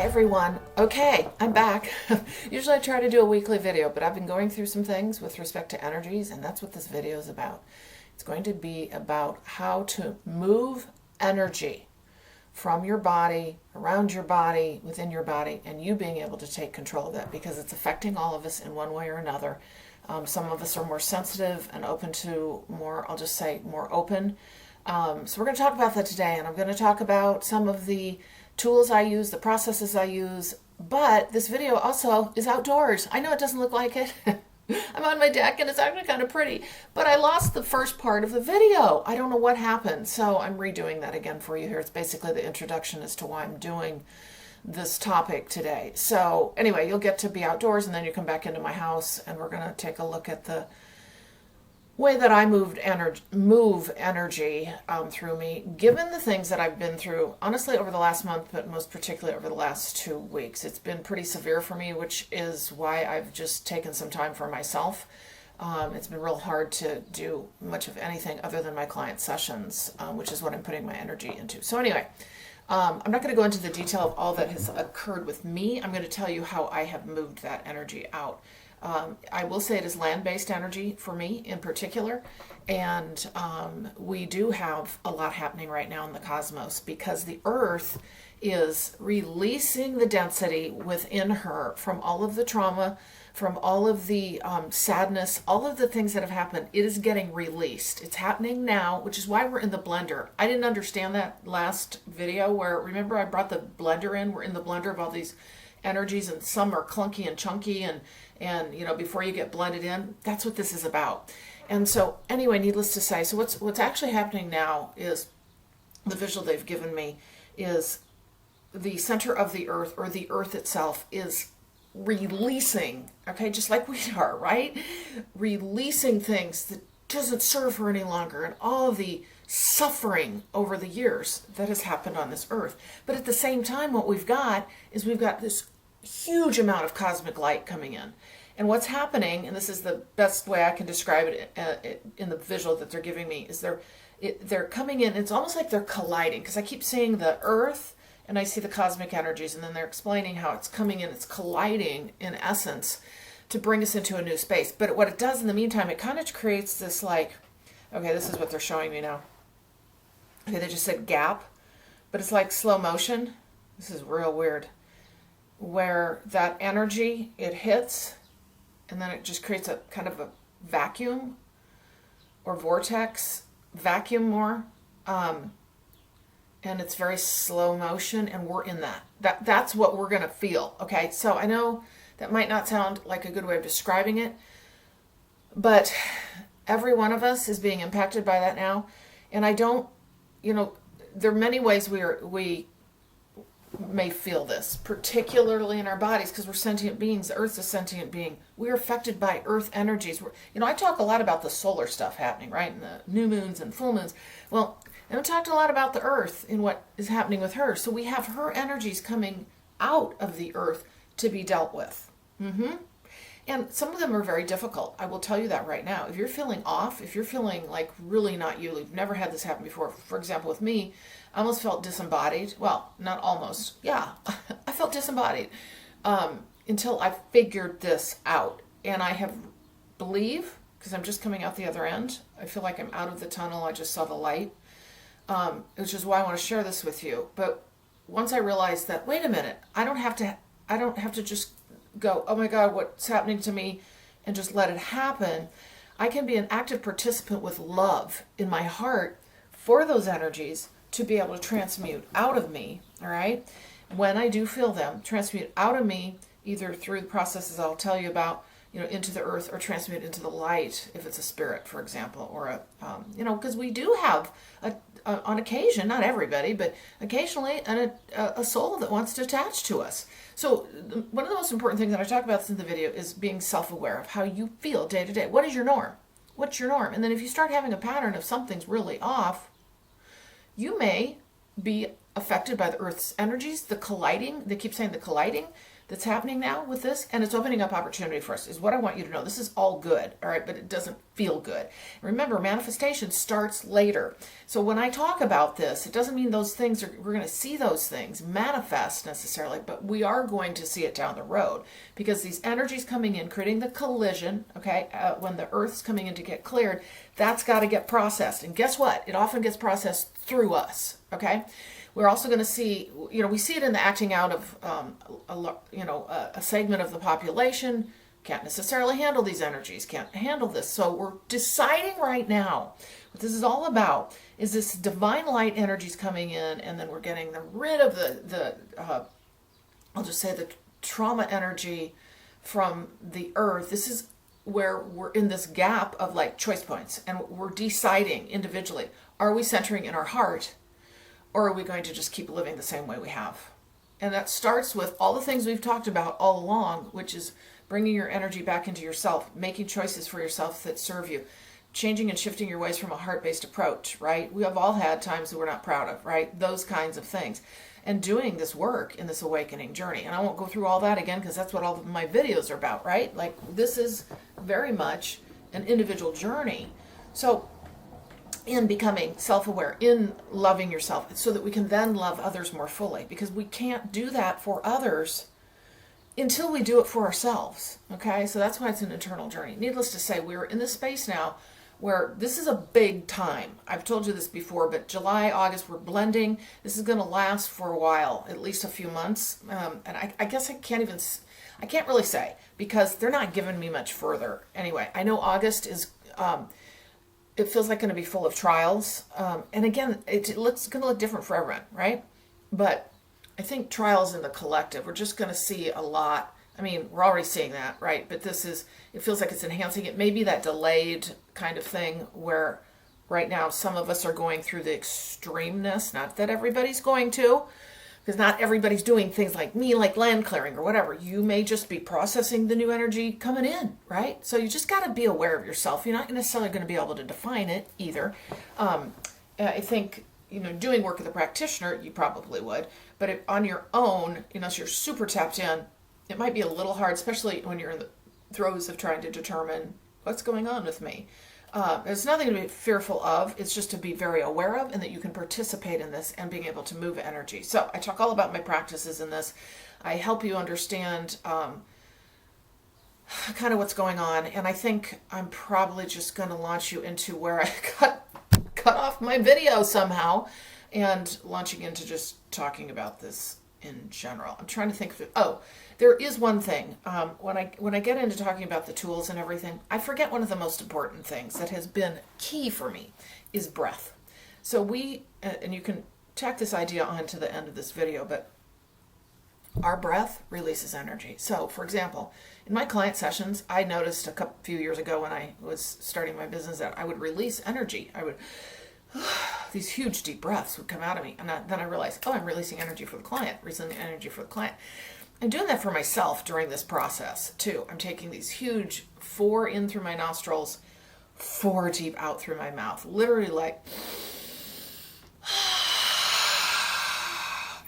Hi everyone. Okay, I'm back. Usually I try to do a weekly video, but I've been going through some things with respect to energies, and that's what this video is about. It's going to be about how to move energy from your body, around your body, within your body, and you being able to take control of that because it's affecting all of us in one way or another. Some of us are more sensitive and open to more, I'll just say, more open. So we're going to talk about that today, and I'm going to talk about some of the tools I use, the processes I use, but this video also is outdoors. I know it doesn't look like it. I'm on my deck and it's actually kind of pretty, but I lost the first part of the video. I don't know what happened, so I'm redoing that again for you here. It's basically the introduction as to why I'm doing this topic today. So anyway, you'll get to be outdoors and then you come back into my house and we're going to take a look at the way that I move energy through me, given the things that I've been through, honestly, over the last month, but most particularly over the last 2 weeks. It's been pretty severe for me, which is why I've just taken some time for myself. It's been real hard to do much of anything other than my client sessions, which is what I'm putting my energy into. So anyway, I'm not going to go into the detail of all that has occurred with me. I'm going to tell you how I have moved that energy out. I will say it is land-based energy for me in particular, and we do have a lot happening right now in the cosmos because the Earth is releasing the density within her from all of the trauma, from all of the sadness, all of the things that have happened. It is getting released. It's happening now, which is why we're in the blender. I didn't understand that last video where, remember I brought the blender in? We're in the blender of all these energies, and some are clunky and chunky, and you know, before you get blended in, that's what this is about. And so anyway, needless to say, so what's actually happening now is the visual they've given me is the center of the earth, or the earth itself, is releasing, okay, just like we are, right? Releasing things that doesn't serve her any longer, and all of the suffering over the years that has happened on this earth. But at the same time, what we've got is we've got this huge amount of cosmic light coming in. And what's happening, and this is the best way I can describe it in the visual that they're giving me, is they're coming in. It's almost like they're colliding, because I keep seeing the earth and I see the cosmic energies, and then they're explaining how it's coming in, it's colliding in essence to bring us into a new space. But what it does in the meantime, it kind of creates this, like, okay, this is what they're showing me now. Okay, they just said gap, but it's like slow motion. This is real weird. Where that energy, it hits, and then it just creates a kind of a vacuum or vortex, vacuum more. And it's very slow motion, and we're in that. That's what we're going to feel, okay? So I know that might not sound like a good way of describing it, but every one of us is being impacted by that now. And I don't, you know, there are many ways we may feel this, particularly in our bodies, because we're sentient beings. The Earth's a sentient being. We're affected by Earth energies. I talk a lot about the solar stuff happening, right? And the new moons and full moons. Well, and I talked a lot about the Earth and what is happening with her. So we have her energies coming out of the Earth to be dealt with. And some of them are very difficult. I will tell you that right now. If you're feeling off, if you're feeling like really not you've never had this happen before. For example, with me, I almost felt disembodied. Well, not almost. Yeah, I felt disembodied until I figured this out. And I believe, because I'm just coming out the other end, I feel like I'm out of the tunnel. I just saw the light, which is why I want to share this with you. But once I realized that, wait a minute, I don't have to just go, oh my God, what's happening to me, and just let it happen. I can be an active participant with love in my heart for those energies to be able to transmute out of me, all right? When I do feel them, transmute out of me, either through the processes I'll tell you about, into the earth, or transmute into the light, if it's a spirit, for example, or because we do have on occasion, not everybody, but occasionally a soul that wants to attach to us. So one of the most important things that I talk about in the video is being self-aware of how you feel day to day. What is your norm? What's your norm? And then if you start having a pattern of something's really off, you may be affected by the Earth's energies, the colliding. They keep saying the colliding. that's happening now with this, and it's opening up opportunity for us, is what I want you to know. This is all good, all right, but it doesn't feel good. Remember, manifestation starts later. So when I talk about this, it doesn't mean those things we're going to see those things manifest necessarily, but we are going to see it down the road, because these energies coming in, creating the collision, okay, when the Earth's coming in to get cleared, that's got to get processed. And guess what? It often gets processed through us, okay? We're also going to see, we see it in the acting out of, a segment of the population can't necessarily handle these energies, can't handle this. So we're deciding right now what this is all about is this divine light energies coming in, and then we're getting rid of I'll just say the trauma energy from the earth. This is where we're in this gap of like choice points, and we're deciding individually, are we centering in our heart, or are we going to just keep living the same way we have? And that starts with all the things we've talked about all along, which is bringing your energy back into yourself, making choices for yourself that serve you, changing and shifting your ways from a heart-based approach, right? We have all had times that we're not proud of, right? Those kinds of things. And doing this work in this awakening journey. And I won't go through all that again, because that's what all of my videos are about, right? Like, this is very much an individual journey. So in becoming self-aware, in loving yourself, so that we can then love others more fully, because we can't do that for others until we do it for ourselves, okay? So that's why it's an internal journey. Needless to say, we're in this space now where this is a big time. I've told you this before, but July, August, we're blending. This is going to last for a while, at least a few months. And I guess I can't really say, because they're not giving me much further. Anyway, I know August is, it feels like going to be full of trials. And again, it's going to look different for everyone, right? But I think trials in the collective, we're just going to see a lot. I mean, we're already seeing that, right? But it feels like it's enhancing it. Maybe that delayed kind of thing where right now some of us are going through the extremeness, not that everybody's going to, because not everybody's doing things like me, like land clearing or whatever. You may just be processing the new energy coming in, right? So you just got to be aware of yourself. You're not necessarily going to be able to define it either. I think, doing work with a practitioner, you probably would. But if on your own, unless you're super tapped in, it might be a little hard, especially when you're in the throes of trying to determine what's going on with me. There's nothing to be fearful of. It's just to be very aware of, and that you can participate in this and being able to move energy. So I talk all about my practices in this. I help you understand kind of what's going on. And I think I'm probably just going to launch you into where I cut off my video somehow, and launching into just talking about this in general. I'm trying to think of there is one thing. When I get into talking about the tools and everything, I forget one of the most important things that has been key for me is breath. So and you can tack this idea on to the end of this video, but our breath releases energy. So, for example, in my client sessions, I noticed a few years ago when I was starting my business that I would release energy. These huge deep breaths would come out of me. And then I realized, I'm releasing energy for the client, I'm doing that for myself during this process too. I'm taking these huge 4 in through my nostrils, 4 deep out through my mouth, literally like,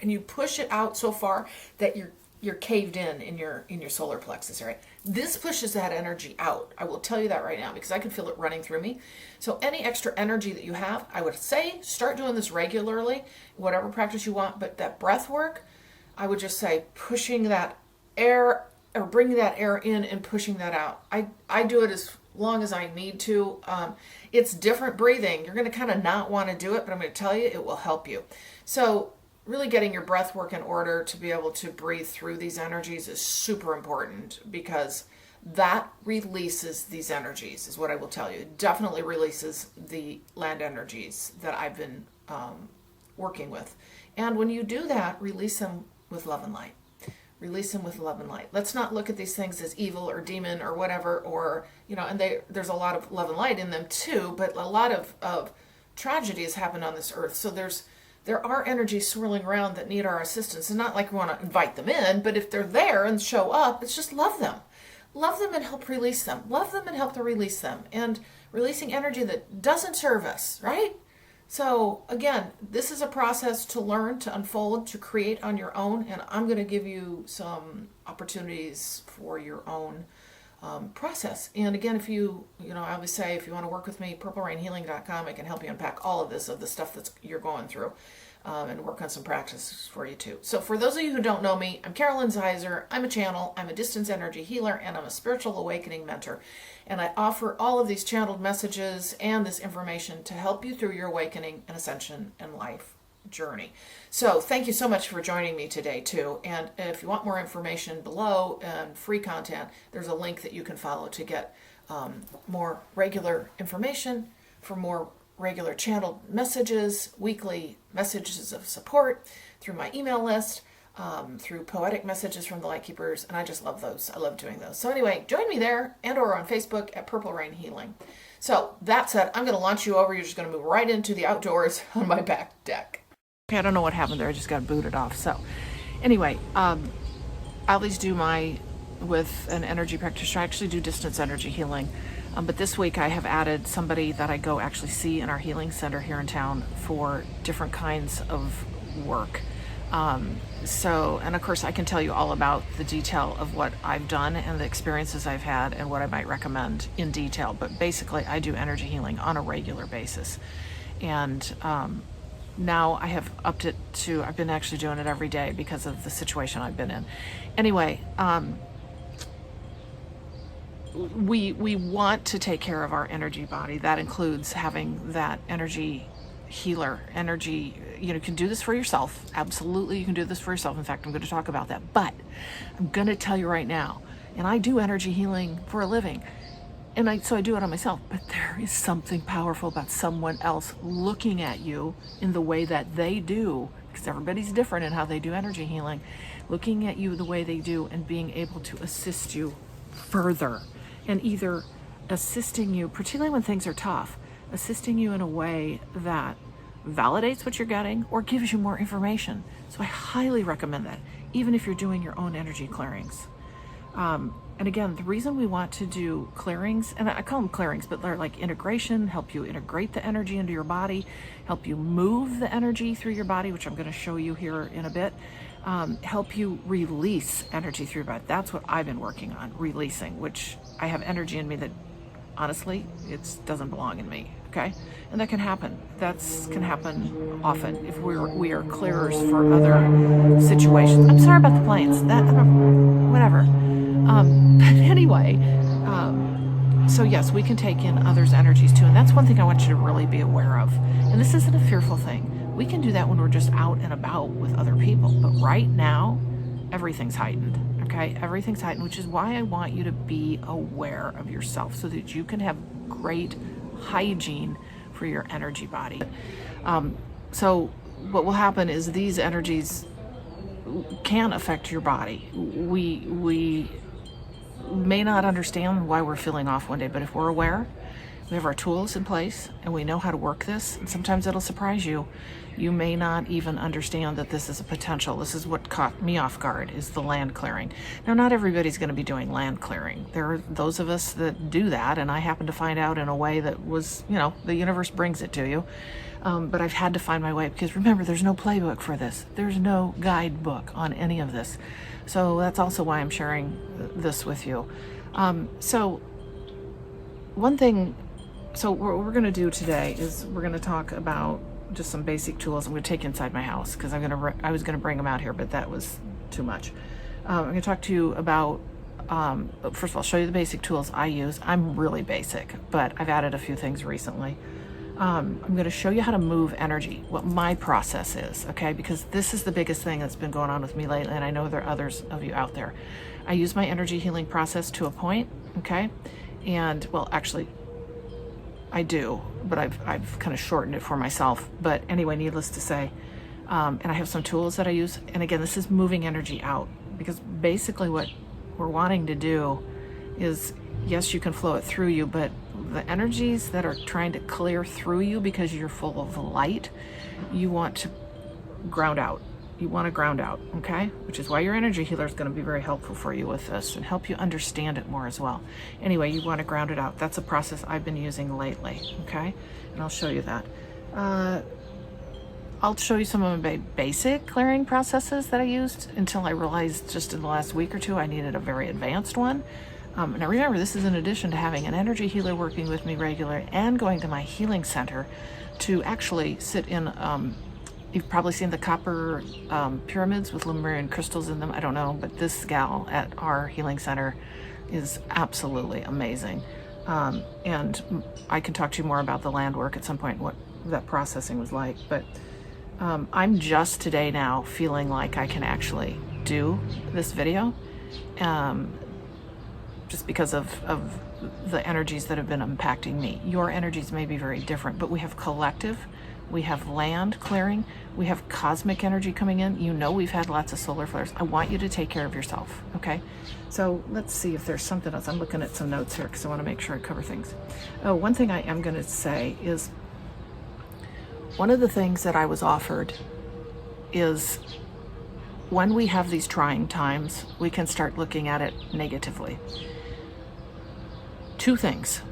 and you push it out so far that you're caved in your solar plexus, right? This pushes that energy out. I will tell you that right now, because I can feel it running through me. So any extra energy that you have, I would say start doing this regularly, whatever practice you want. But that breath work, I would just say pushing that air, or bringing that air in and pushing that out. I do it as long as I need to. It's different breathing. You're going to kind of not want to do it, but I'm going to tell you it will help you. So really getting your breath work in order to be able to breathe through these energies is super important, because that releases these energies, is what I will tell you. It definitely releases the land energies that I've been working with. And when you do that, release them with love and light. Release them with love and light. Let's not look at these things as evil or demon or whatever, or, and there's a lot of love and light in them too, but a lot of tragedy has happened on this earth. So there are energies swirling around that need our assistance. And not like we want to invite them in, but if they're there and show up, it's just love them. Love them and help release them. Love them and help to release them. And releasing energy that doesn't serve us, right? So again, this is a process to learn, to unfold, to create on your own, and I'm going to give you some opportunities for your own process. And again, if I always say, if you want to work with me, purplerainhealing.com, I can help you unpack all of this, of the stuff that you're going through, and work on some practices for you too. So for those of you who don't know me, I'm Carolyn Zaiser. I'm a channel, I'm a distance energy healer, and I'm a spiritual awakening mentor. And I offer all of these channeled messages and this information to help you through your awakening and ascension and life journey. So thank you so much for joining me today too. And if you want more information below and free content, there's a link that you can follow to get more regular information, for more regular channeled messages, weekly messages of support through my email list, through poetic messages from the Light Keepers, and I just love those. I love doing those. So anyway, join me there and or on Facebook at Purple Rain Healing. So that said, I'm going to launch you over. You're just going to move right into the outdoors on my back deck. Okay, I don't know what happened there. I just got booted off. So anyway, I always do with an energy practitioner. I actually do distance energy healing. But this week I have added somebody that I go actually see in our healing center here in town for different kinds of work. And of course I can tell you all about the detail of what I've done and the experiences I've had and what I might recommend in detail. But basically I do energy healing on a regular basis. And now I have upped it to, I've been actually doing it every day because of the situation I've been in. Anyway, we want to take care of our energy body. That includes having that energy healer, you can do this for yourself. Absolutely, you can do this for yourself. In fact, I'm going to talk about that. But I'm going to tell you right now, and I do energy healing for a living. So I do it on myself, but there is something powerful about someone else looking at you in the way that they do, because everybody's different in how they do energy healing, looking at you the way they do and being able to assist you further, and either assisting you, particularly when things are tough, assisting you in a way that validates what you're getting or gives you more information. So I highly recommend that, even if you're doing your own energy clearings. And again, the reason we want to do clearings, and I call them clearings, but they're like integration, help you integrate the energy into your body, help you move the energy through your body, which I'm going to show you here in a bit, help you release energy through your body. That's what I've been working on, releasing, which I have energy in me that honestly, it doesn't belong in me, okay? And that can happen. That can happen often if we are clearers for other situations. I'm sorry about the planes. Whatever. But anyway, so yes, we can take in others' energies too, and that's one thing I want you to really be aware of. And this isn't a fearful thing. We can do that when we're just out and about with other people. But right now, everything's heightened. Okay, everything's heightened, which is why I want you to be aware of yourself so that you can have great hygiene for your energy body. So what will happen is these energies can affect your body. We may not understand why we're feeling off one day, but if we're aware, we have our tools in place and we know how to work this, and sometimes it'll surprise you. You may not even understand that this is a potential. This is what caught me off guard, is the land clearing. Now, not everybody's going to be doing land clearing. There are those of us that do that, and I happen to find out in a way that was, the universe brings it to you. But I've had to find my way, because remember, there's no playbook for this. There's no guidebook on any of this. So that's also why I'm sharing this with you. So one thing, what we're going to do today is we're going to talk about just some basic tools I'm going to take inside my house, because I was going to bring them out here, but that was too much. I'm going to talk to you about, first of all, show you the basic tools I use. I'm really basic, but I've added a few things recently. I'm going to show you how to move energy, what my process is, okay? Because this is the biggest thing that's been going on with me lately, and I know there are others of you out there. I use my energy healing process to a point, okay? And, well, actually, I do, but I've kind of shortened it for myself. But anyway, needless to say, and I have some tools that I use. And again, this is moving energy out, because basically what we're wanting to do is, yes, you can flow it through you, but the energies that are trying to clear through you because you're full of light, you want to ground out. You want to ground out, okay? Which is why your energy healer is going to be very helpful for you with this and help you understand it more as well. Anyway, you want to ground it out. That's a process I've been using lately, okay? And I'll show you that. I'll show you some of my basic clearing processes that I used until I realized just in the last week or two I needed a very advanced one. Now remember, this is in addition to having an energy healer working with me regularly and going to my healing center to actually sit in, you've probably seen the copper pyramids with Lemurian crystals in them. I don't know, but this gal at our healing center is absolutely amazing. And I can talk to you more about the land work at some point, what that processing was like. But I'm just today now feeling like I can actually do this video, just because of the energies that have been impacting me. Your energies may be very different, but we have collective, we have land clearing, we have cosmic energy coming in. You know, we've had lots of solar flares. I want you to take care of yourself, okay? So let's see if there's something else. I'm looking at some notes here because I want to make sure I cover things. Oh, one thing I am going to say is, one of the things that I was offered is when we have these trying times, we can start looking at it negatively. Two things.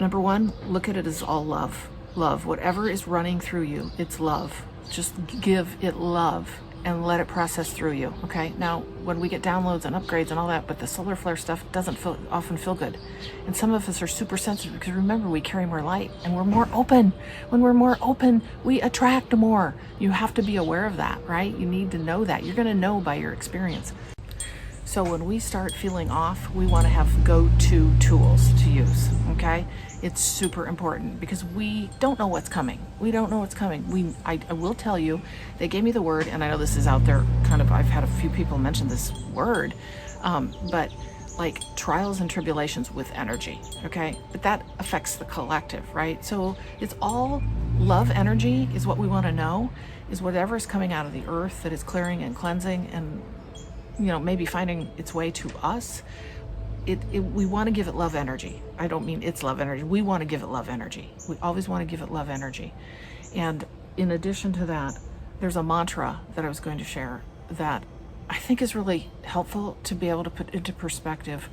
Number one, look at it as all love. Love. Whatever is running through you, it's love. Just give it love and let it process through you, okay? Now, when we get downloads and upgrades and all that, but the solar flare stuff doesn't often feel good. And some of us are super sensitive because remember, we carry more light and we're more open. When we're more open, we attract more. You have to be aware of that, right? You need to know that. You're gonna know by your experience. So when we start feeling off, we want to have go-to tools to use, okay? It's super important because we don't know what's coming. We don't know what's coming. I will tell you, they gave me the word, and I know this is out there, kind of, I've had a few people mention this word, but like trials and tribulations with energy, okay? But that affects the collective, right? So it's all love energy is what we want to know, is whatever is coming out of the earth that is clearing and cleansing and, you know, maybe finding its way to us. We want to give it love energy. I don't mean it's love energy. We want to give it love energy. We always want to give it love energy. And in addition to that, there's a mantra that I was going to share that I think is really helpful to be able to put into perspective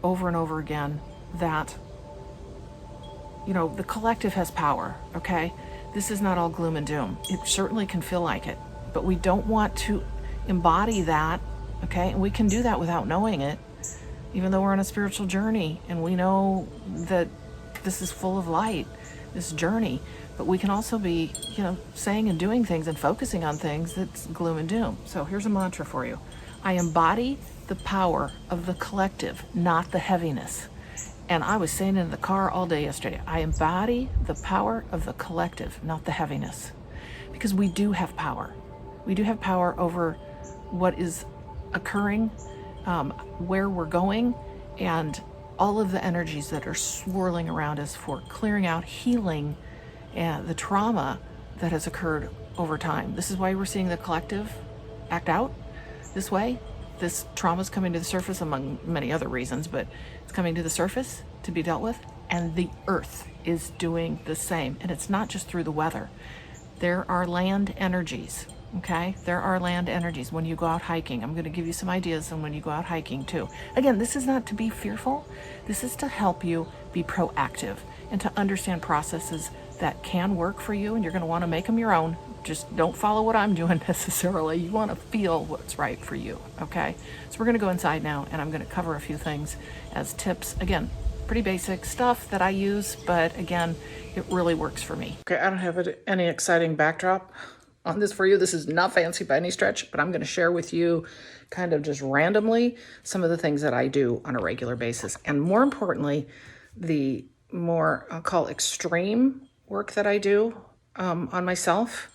over and over again, that, you know, the collective has power, okay? This is not all gloom and doom. It certainly can feel like it, but we don't want to embody that, okay? And we can do that without knowing it, even though we're on a spiritual journey and we know that this is full of light, this journey, but we can also be, you know, saying and doing things and focusing on things that's gloom and doom. So here's a mantra for you. I embody the power of the collective, not the heaviness. And I was saying in the car all day yesterday, I embody the power of the collective, not the heaviness. Because we do have power. We do have power over what is occurring, where we're going, and all of the energies that are swirling around us for clearing out, healing, and the trauma that has occurred over time. This is why we're seeing the collective act out this way. This trauma is coming to the surface, among many other reasons, but it's coming to the surface to be dealt with, and the earth is doing the same. And it's not just through the weather. There are land energies. Okay, there are land energies when you go out hiking. I'm going to give you some ideas on when you go out hiking too. Again, this is not to be fearful. This is to help you be proactive and to understand processes that can work for you, and you're going to want to make them your own. Just don't follow what I'm doing necessarily. You want to feel what's right for you, okay? So we're going to go inside now, and I'm going to cover a few things as tips. Again, pretty basic stuff that I use, but again, it really works for me. Okay, I don't have any exciting backdrop on this for you. This is not fancy by any stretch, but I'm going to share with you kind of just randomly some of the things that I do on a regular basis. And more importantly, the more, I'll call extreme work that I do on myself,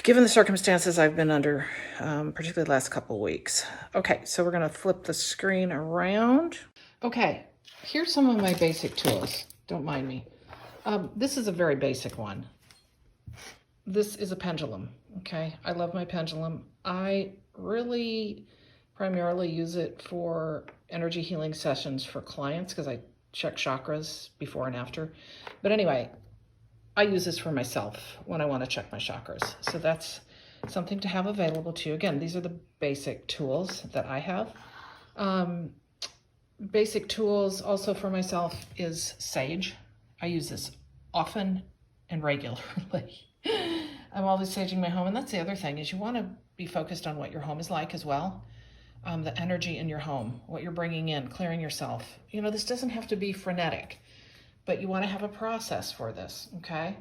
given the circumstances I've been under, particularly the last couple of weeks. Okay, so we're going to flip the screen around. Okay, here's some of my basic tools. Don't mind me. This is a very basic one. This is a pendulum, okay? I love my pendulum. I really primarily use it for energy healing sessions for clients because I check chakras before and after. But anyway, I use this for myself when I want to check my chakras. So that's something to have available to you. Again, these are the basic tools that I have. Basic tools also for myself is sage. I use this often and regularly. I'm always saging my home, and that's the other thing, is you want to be focused on what your home is like as well. The energy in your home, what you're bringing in, clearing yourself. You know, this doesn't have to be frenetic, but you want to have a process for this, okay?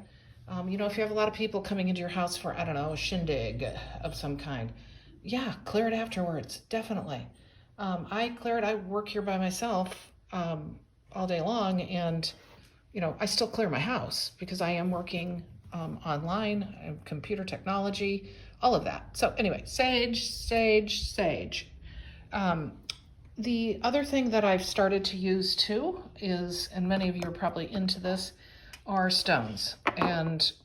You know, if you have a lot of people coming into your house for, I don't know, a shindig of some kind, yeah, clear it afterwards, definitely. I clear it, I work here by myself all day long, and, you know, I still clear my house because I am working online, computer technology, all of that. So anyway, sage, sage, sage. The other thing that I've started to use too is, and many of you are probably into this, are stones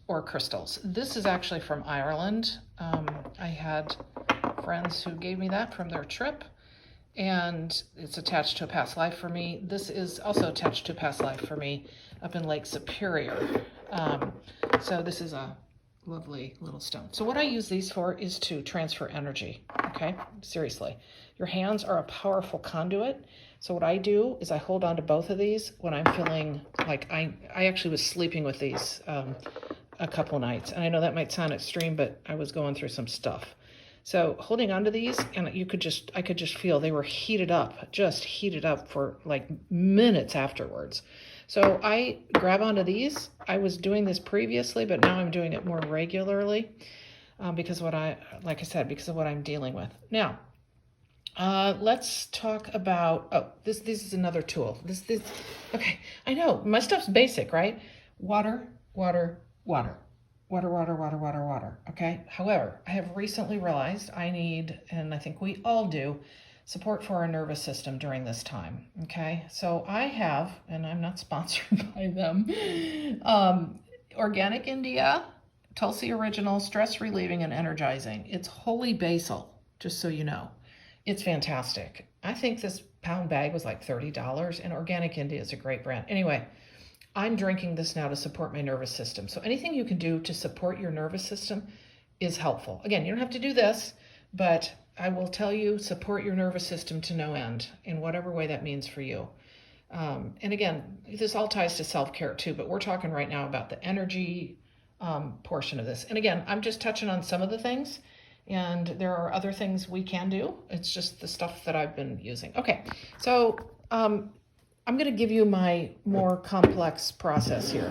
or crystals. This is actually from Ireland. I had friends who gave me that from their trip, and it's attached to a past life for me. This is also attached to a past life for me up in Lake Superior. So this is a lovely little stone. So what I use these for is to transfer energy, okay? Seriously. Your hands are a powerful conduit. So what I do is I hold on to both of these when I'm feeling like I actually was sleeping with these a couple nights. And I know that might sound extreme, but I was going through some stuff. So holding onto these, and I could just feel they were heated up, just heated up for like minutes afterwards. So I grab onto these. I was doing this previously, but now I'm doing it more regularly because of what I'm dealing with. Now, let's talk about, this is another tool. Okay, I know, my stuff's basic, right? Water, water, water. Water, water, water, water, water, okay? However, I have recently realized I need, and I think we all do, support for our nervous system during this time, okay? So I have, and I'm not sponsored by them, Organic India, Tulsi Original, stress relieving and energizing. It's holy basil, just so you know. It's fantastic. I think this pound bag was like $30, and Organic India is a great brand. Anyway, I'm drinking this now to support my nervous system. So anything you can do to support your nervous system is helpful. Again, you don't have to do this, but I will tell you, support your nervous system to no end in whatever way that means for you. And again, this all ties to self-care too, but we're talking right now about the energy portion of this. And again, I'm just touching on some of the things, and there are other things we can do. It's just the stuff that I've been using. Okay, so I'm going to give you my more complex process here.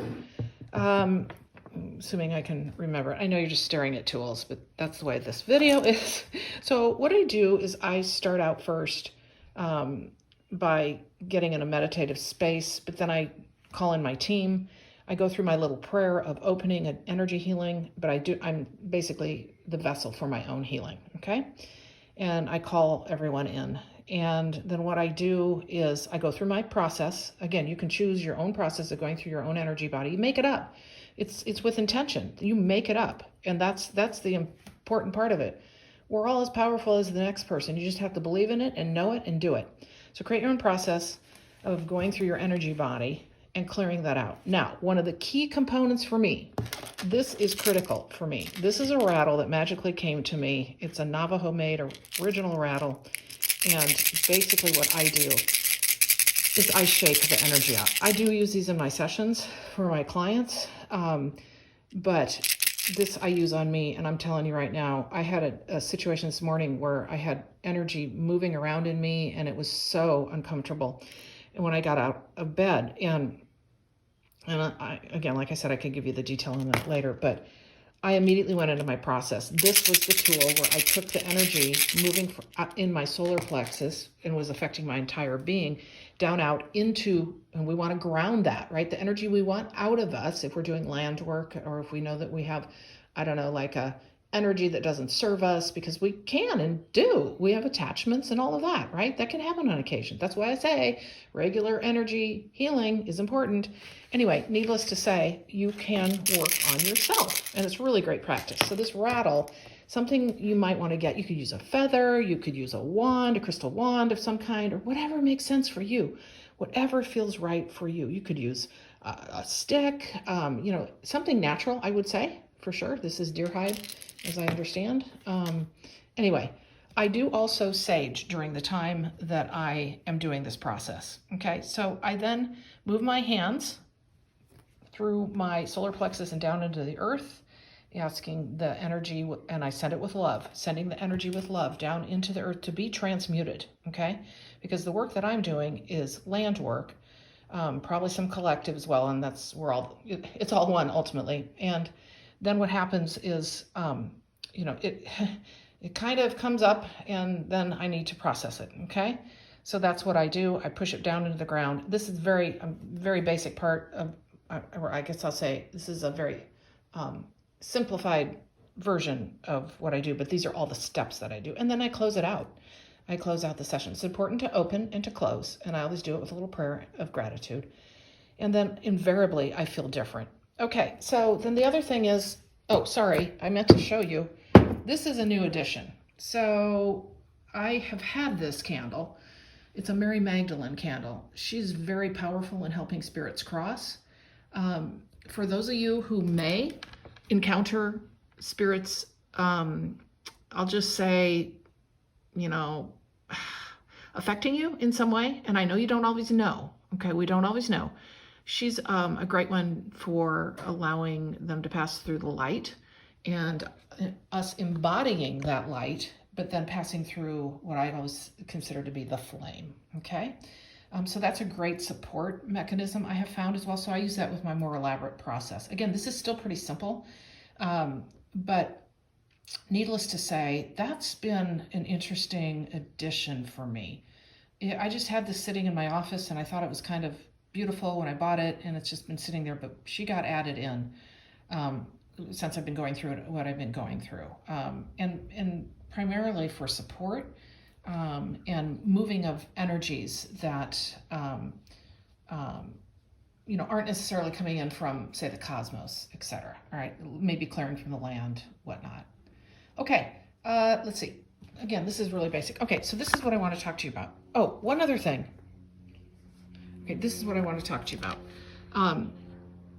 Assuming I can remember. I know you're just staring at tools, but that's the way this video is. So what I do is I start out first by getting in a meditative space, but then I call in my team. I go through my little prayer of opening and energy healing, but I'm basically the vessel for my own healing, okay? And I call everyone in. And then what I do is I go through my process. Again, you can choose your own process of going through your own energy body. You make it up. It's with intention. You make it up. And that's the important part of it. We're all as powerful as the next person. You just have to believe in it and know it and do it. So create your own process of going through your energy body and clearing that out. Now, one of the key components for me, this is critical for me. This is a rattle that magically came to me. It's a Navajo-made original rattle. And basically what I do is I shake the energy out. I do use these in my sessions for my clients, but this I use on me, and I'm telling you right now, I had a situation this morning where I had energy moving around in me, and it was so uncomfortable. And when I got out of bed, and I, again, like I said, I could give you the detail on that later, but I immediately went into my process. This was the tool where I took the energy moving in my solar plexus and was affecting my entire being down out into, and we want to ground that, right? The energy we want out of us if we're doing land work, or if we know that we have, I don't know, like a energy that doesn't serve us, because we can and do. We have attachments and all of that, right? That can happen on occasion. That's why I say regular energy healing is important. Anyway, needless to say, you can work on yourself, and it's really great practice. So this rattle, something you might want to get, you could use a feather, you could use a wand, a crystal wand of some kind, or whatever makes sense for you, whatever feels right for you. You could use a stick, something natural, I would say, for sure. This is deer hide, as I understand. Anyway, I do also sage during the time that I am doing this process. Okay, so I then move my hands through my solar plexus and down into the earth, asking the energy, and I send it with love, sending the energy with love down into the earth to be transmuted, okay? Because the work that I'm doing is land work, probably some collective as well, and that's where it's all one ultimately. And then what happens is, it kind of comes up, and then I need to process it, okay? So that's what I do. I push it down into the ground. This is very basic part of, or I guess I'll say, this is a very simplified version of what I do, but these are all the steps that I do. And then I close it out. I close out the session. It's important to open and to close, and I always do it with a little prayer of gratitude. And then invariably, I feel different. Okay, so then the other thing is, oh, sorry, I meant to show you. This is a new addition. So I have had this candle. It's a Mary Magdalene candle. She's very powerful in helping spirits cross. For those of you who may encounter spirits, I'll just say, affecting you in some way. And I know you don't always know. Okay, we don't always know. She's a great one for allowing them to pass through the light and us embodying that light, but then passing through what I always consider to be the flame, okay? So that's a great support mechanism I have found as well. So I use that with my more elaborate process. Again, this is still pretty simple, but needless to say, that's been an interesting addition for me. I just had this sitting in my office, and I thought it was kind of beautiful when I bought it, and it's just been sitting there, but she got added in since I've been going through what I've been going through, and primarily for support and moving of energies that aren't necessarily coming in from, say, the cosmos, etc. All right, maybe clearing from the land, whatnot. Okay, let's see. Again, this is really basic. Okay, so this is what I want to talk to you about. Oh, one other thing. Okay, this is what I want to talk to you about.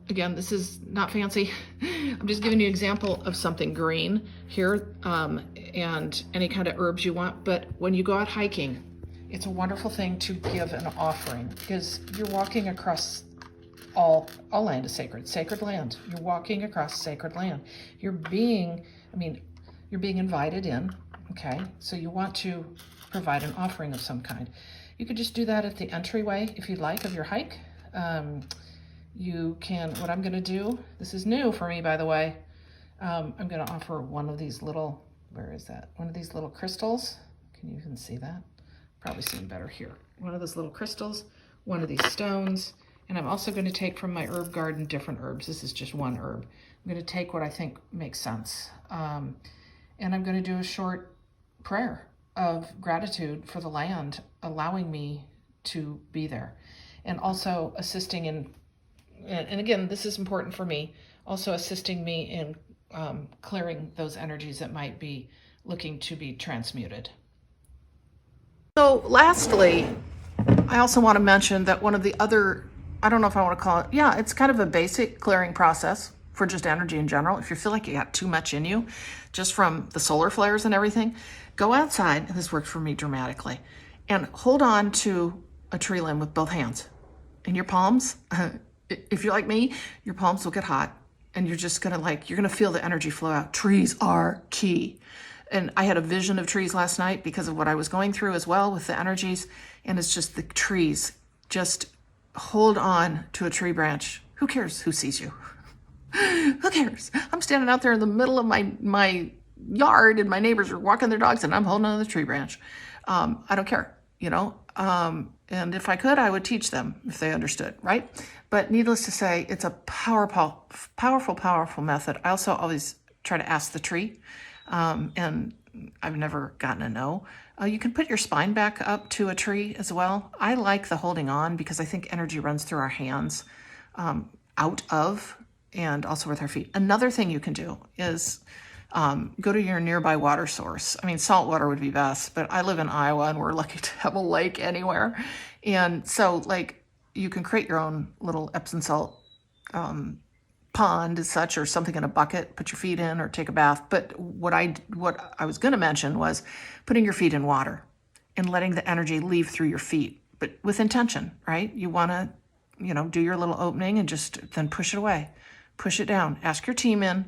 Again, this is not fancy. I'm just giving you an example of something green here, and any kind of herbs you want. But when you go out hiking, it's a wonderful thing to give an offering, because you're walking across all land is sacred land. You're walking across sacred land. You're being invited in, okay? So you want to provide an offering of some kind. You could just do that at the entryway, if you'd like, of your hike. You can, what I'm gonna do, this is new for me, by the way, I'm gonna offer one of these little, where is that? One of these little crystals. Can you even see that? Probably seeing better here. One of those little crystals, one of these stones, and I'm also gonna take from my herb garden different herbs. This is just one herb. I'm gonna take what I think makes sense. And I'm gonna do a short prayer of gratitude for the land allowing me to be there, and also assisting in, and again, this is important for me, also assisting me in clearing those energies that might be looking to be transmuted. So lastly, I also want to mention that one of the other, I don't know if I want to call it, yeah, it's kind of a basic clearing process for just energy in general. If you feel like you got too much in you, just from the solar flares and everything, go outside, and this worked for me dramatically, and hold on to a tree limb with both hands. In your palms, if you're like me, your palms will get hot, and you're just gonna you're gonna feel the energy flow out. Trees are key. And I had a vision of trees last night because of what I was going through as well with the energies, and it's just the trees. Just hold on to a tree branch. Who cares who sees you? Who cares? I'm standing out there in the middle of my yard, and my neighbors are walking their dogs, and I'm holding on to the tree branch. I don't care, and if I could, I would teach them if they understood, right? But needless to say, it's a powerful method. I also always try to ask the tree, and I've never gotten a no. You can put your spine back up to a tree as well. I like the holding on because I think energy runs through our hands, out of, and also with our feet. Another thing you can do is go to your nearby water source. I mean, salt water would be best, but I live in Iowa, and we're lucky to have a lake anywhere. And so you can create your own little Epsom salt pond as such, or something in a bucket, put your feet in, or take a bath. But what I was going to mention was putting your feet in water and letting the energy leave through your feet, but with intention, right? You want to do your little opening and just then push it away, push it down, ask your team in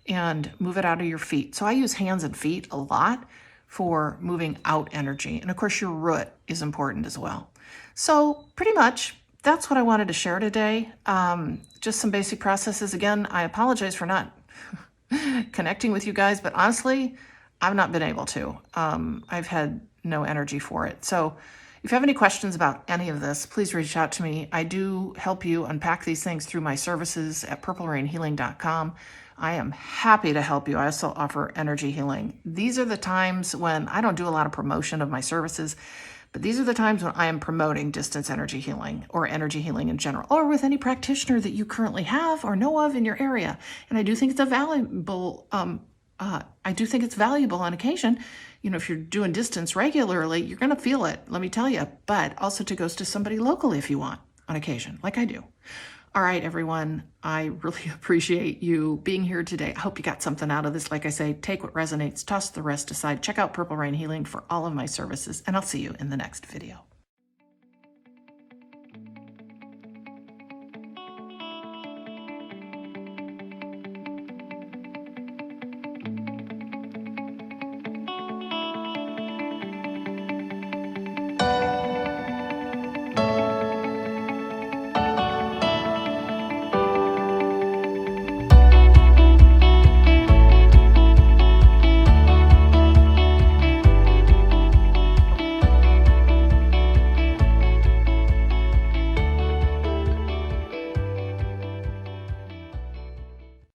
and move it out of your feet. So I use hands and feet a lot for moving out energy. And of course your root is important as well. So pretty much that's what I wanted to share today. Just some basic processes. Again, I apologize for not connecting with you guys, but honestly, I've not been able to. I've had no energy for it. So if you have any questions about any of this, please reach out to me. I do help you unpack these things through my services at purplerainhealing.com. I am happy to help you. I also offer energy healing. These are the times when I don't do a lot of promotion of my services, but these are the times when I am promoting distance energy healing or energy healing in general, or with any practitioner that you currently have or know of in your area. And I do think it's a valuable, on occasion. If you're doing distance regularly, you're going to feel it, let me tell you, but also to go to somebody locally if you want on occasion, like I do. All right, everyone, I really appreciate you being here today. I hope you got something out of this. Like I say, take what resonates, toss the rest aside. Check out Purple Rain Healing for all of my services, and I'll see you in the next video.